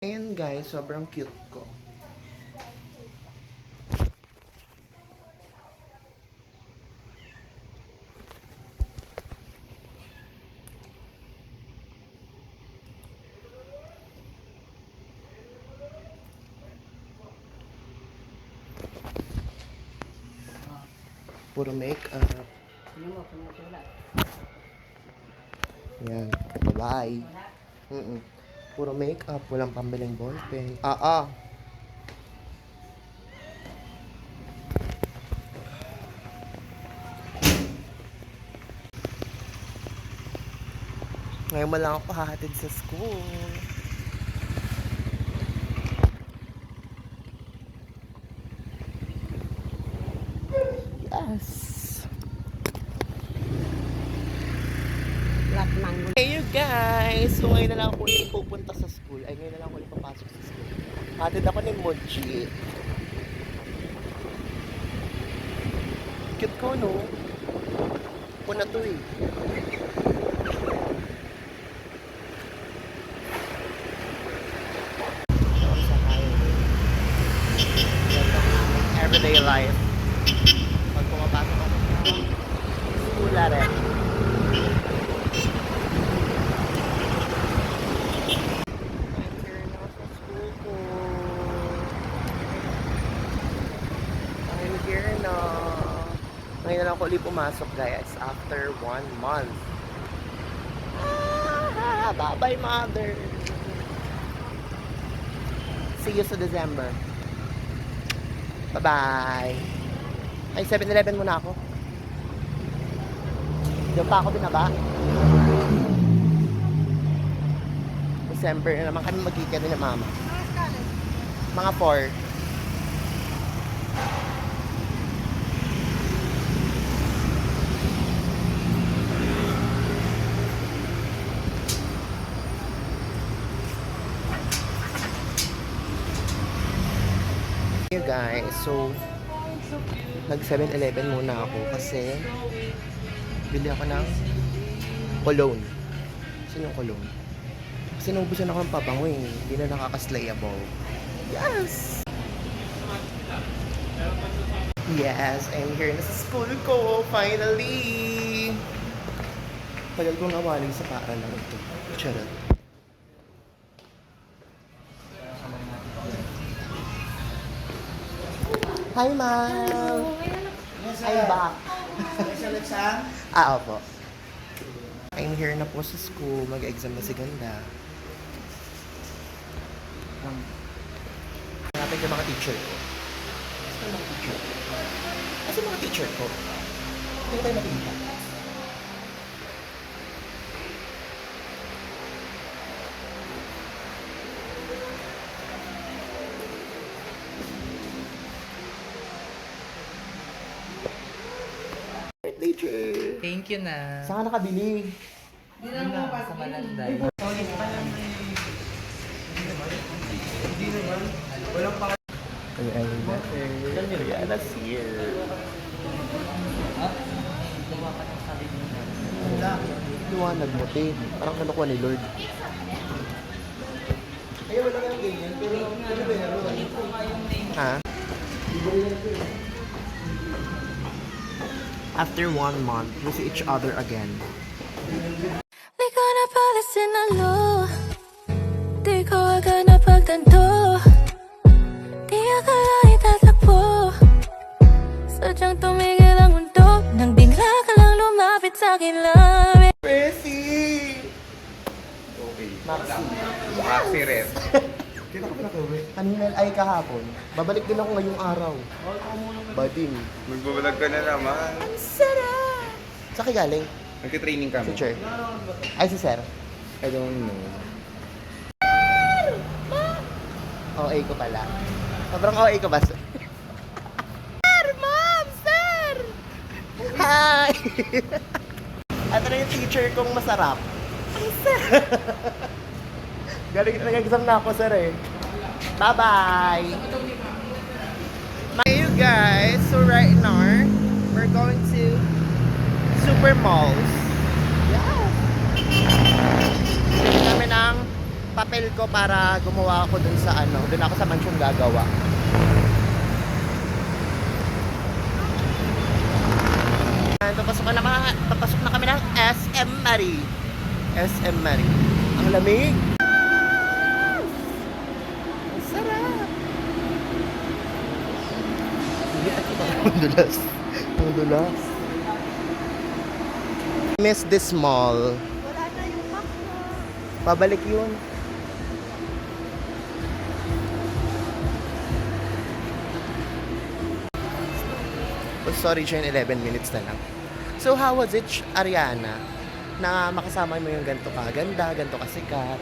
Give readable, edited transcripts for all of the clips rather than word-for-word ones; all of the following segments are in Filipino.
Ayan guys, sobrang cute ko. Puro makeup. Ayan, bye-bye. Puro makeup, walang pambiling ballpen. Ngayon mo lang ako hahatid sa school. Yes. Hey you guys! So ngayon na lang ako ulit pupunta sa school. Ay, ngayon na lang ako ulit papasok sa school. Hatid ako ng Mochi. Cute ko, no? Ako na to eh. Everyday life. Pag pumapasok ako sa school rin. Ngayon na lang ako ulit pumasok guys after 1 month. Bye-bye mother. See you sa December. Bye-bye. Ay, 7-Eleven muna ako. Diyan pa ako binaba. December na naman kami magkikita ni mama. Mga 4. Hey guys, so nag 7-Eleven muna ako kasi bili ako ng cologne. Saan yung cologne? Kasi naubusan ako ng pabango eh. Hindi na nakakaslayable. Yes! Yes, I'm here na sa school ko, finally! Tagal kong nawali sa paaralan ito. Charot. Hi, ma'am! I'm back. Opo. I'm here na po sa school. Mag-exam na si Ganda. Hanapin ko yung mga teacher ko. Saan yung mga teacher ko? Saan yung mga teacher ko? Hindi ko tayo makikita. Teacher! Thank you na. Saan ka nakabili? Hindi na sa Malanday. Yeah, that's here. Gawa ka ng sarili mo. Luwanag mo, te. Parang kinukuha ni Lord. Ayaw, wala kang ganyan. Pero ano ba yan? Ha? After 1 month, we see each other again. Di ko na palasin na lo, di ko agad na pagtanto, di akala itatakbo, sadyang tumigil ang mundo, nang bigla ka lang lumapit sa'kin lang. Messi! Okay. Maxi. Maxi rin. Kanina ay kahapon. Babalik din ako ngayong araw. Bading. Magbabalag ka na naman. Ang sarap! Saan kayo galing? Nagtitraining kami. Teacher? Ay, si Sir. I don't know. OA ko pala. Sobrang OA ko ba? Sir! Ma'am! Sir! Hi! Ito na yung teacher kong masarap. Ang sir! Galing nag-exam na ako, sir eh. Bye-bye! Hey you guys! So right now, we're going to Super Malls. Yeah! Kami ng papel ko para gumawa ako dun sa ano, dun ako sa mansyon gagawa. And papasok na kami ng SM Marie. SM Marie. Ang lamig. Ang sarap. Ang dulas. Ang dulas. Miss this mall. Wala na yung makro. Pabalik yun. Oh, sorry, Jen, 11 minutes na lang. So, how was it, Ariana? Na makasama mo yung ganito kaganda, ganito kasikat.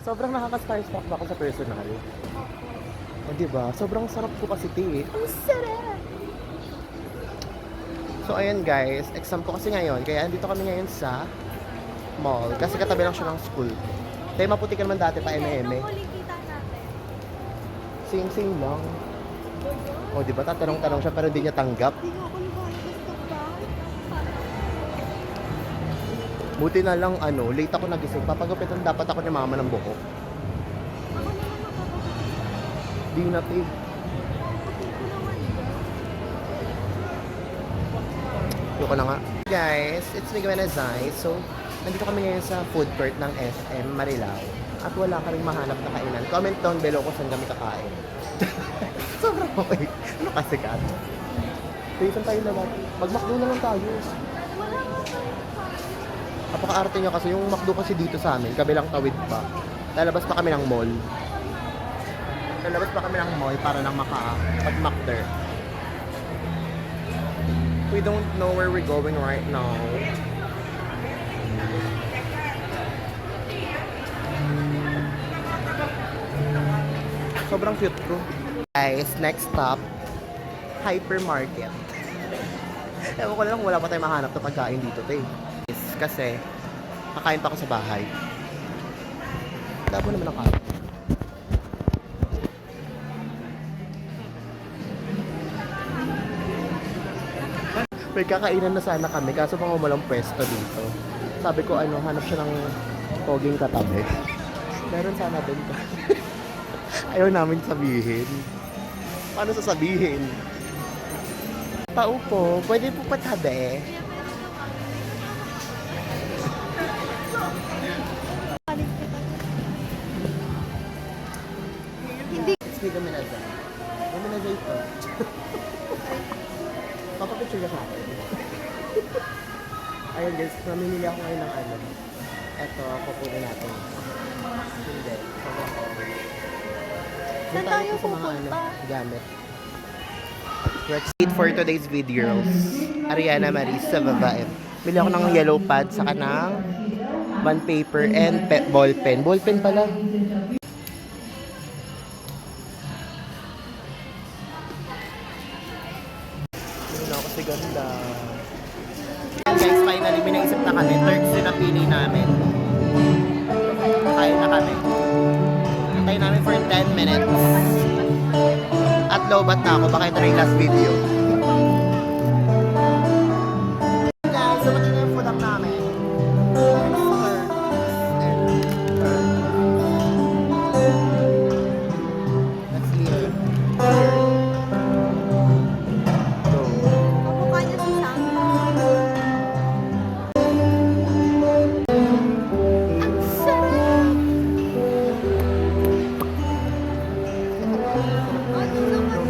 Sobrang nakaka-starstruck ba ako sa personal? O, diba? Sobrang sarap ko kasi tea. Ang sarap! So, ayan guys. Exam ko kasi ngayon. Kaya andito kami ngayon sa mall. Kasi katabi lang siya ng school. Kaya maputi ka naman dati pa Nung eme-eme. huling kita natin. Same-same lang. O, diba? Tatanong-tanong siya pero hindi niya tanggap. Hindi nga ako gusto ba? Buti na lang, late ako nagising. Papagupitan dapat ako ni mama ng buhok. Ako naman makakapagod. Di na, pig. Pati ko naman Ayoko na nga. Guys, it's me, Gwen Azay. So, nandito kami ngayon sa food court ng SM Marilao. At wala kaming mahanap na kainan. Comment down below kung saan kami kakain. Sobrang okay. Ano kasi ka? Saan tayo naman? Mag-McDo na lang tayo. Wala nga tayo. Napaka-arte nyo kasi yung McDo kasi dito sa amin, kabilang tawid pa. Lalabas pa kami ng mall. Lalabas pa kami ng mall para lang makapag-McDo. We don't know where we're going right now. Sobrang cute ko. Guys, next stop, hypermarket. Ewan ko lang, wala pa tayong mahanap na pagkain dito, te. Kasi, kakain pa ako sa bahay. Labo naman ang kain. May kakainan na sana kami, kaso mga walang pwesto dito. Sabi ko, hanap siya ng poging katabi. Meron sana din ka. Ayaw namin sabihin. Paano sasabihin? Paupo, pwede po patabi. Palit kita. Hindi. It's me, Gaminazay. Gaminazay ito. Papapicture ka sa akin. Ayun guys, namimili ako ngayon ng Eto, kukunin natin. Hindi. Sobrang okay. Saan tayo pupunta? Gamit. Let's wait for today's videos. Ariana Marisa Babae. Bili ako ng yellow pad, saka ng bond paper and ball pen. Ball pen pala. Ano kasi ganda. Guys, finally, may naisip na kami. Turks yung napili namin. Kain na kami. Kain namin for 10 minutes. At lobat na ako. Baka ito na yung last video. Guys, sumating na yung food up namin. Let's leave. Go. Kamukha niya si Sam. Ang sarap! Ano naman?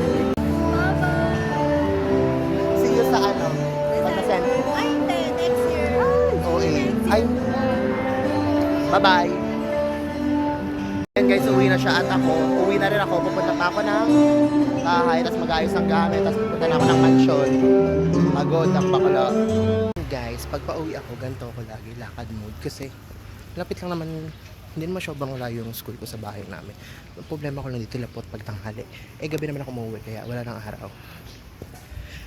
Bye-bye! See you sa pagka-send. Ay, hindi. Next year. OA. Ay. Bye-bye. Ayan guys, uwi na siya at ako. Uwi na rin ako. Pupunta pa ako ng bahay. Tapos mag-ayos ng gamit. Tapos pupunta na ako ng mansion. Pagod ang bakla. Guys, pag pauwi ako, ganito ako lagi. Lakad mode. Kasi lapit lang naman. Hindi naman sobrang layo yung school ko sa bahay namin. Ang problema ko lang dito, lapot pag tanghali. Gabi naman ako umuwi. Kaya wala nang araw.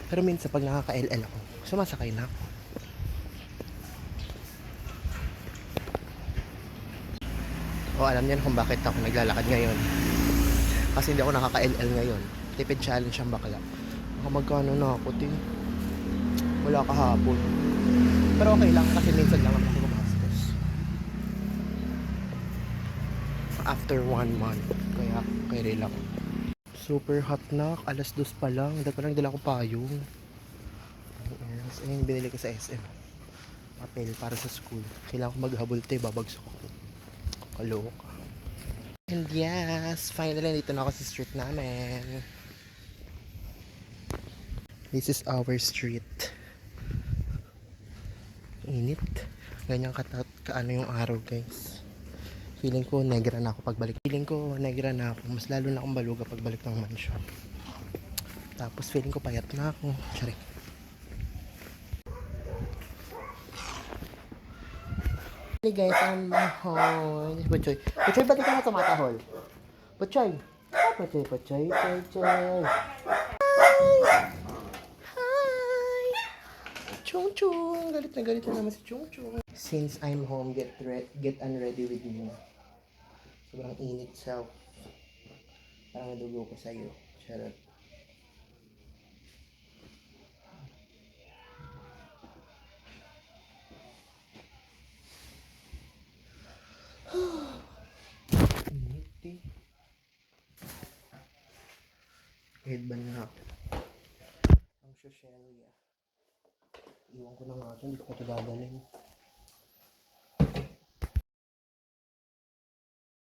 Pero minsan pag nakaka-LL ako, sumasakay na ako. O alam niyo na kung bakit ako naglalakad ngayon. Kasi hindi ako nakaka-LL ngayon. Tipid challenge ang bakla. Baka magkano na ako, ting. Wala kahapon. Pero okay lang kasi minsan lang ako after 1 month. Kaya okay lang. Super hot na. Alas 2 pa lang. Dahil pa lang dala ko payong. Yes. Ayun, binili ko sa SM. Papel para sa school. Kailangan ko maghabol tayo. Babagsak ako. Kaloka. And yes, finally, dito na ako sa street namin. This is our street. Init. Ganyan kaano yung araw, guys. Feeling ko negra na ako pagbalik. Feeling ko negra na ako. Mas lalo na akong baluga pagbalik ng mansion. Tapos feeling ko payat na ako. Sorry. Hey guys, I'm home. Puchoy. Puchoy, ba't ka na tumatahol? Puchoy. Puchoy, Puchoy, Puchoy. Hi! Chung Chung! Galit na naman si Chung Chung. Since I'm home, get unready with me. Sobrang init self. Parang nadugo ko sa'yo. Charot. Init eh. Headband na ako. Ang social. Iwan ko na nga ito, hindi ko ito dadalhin.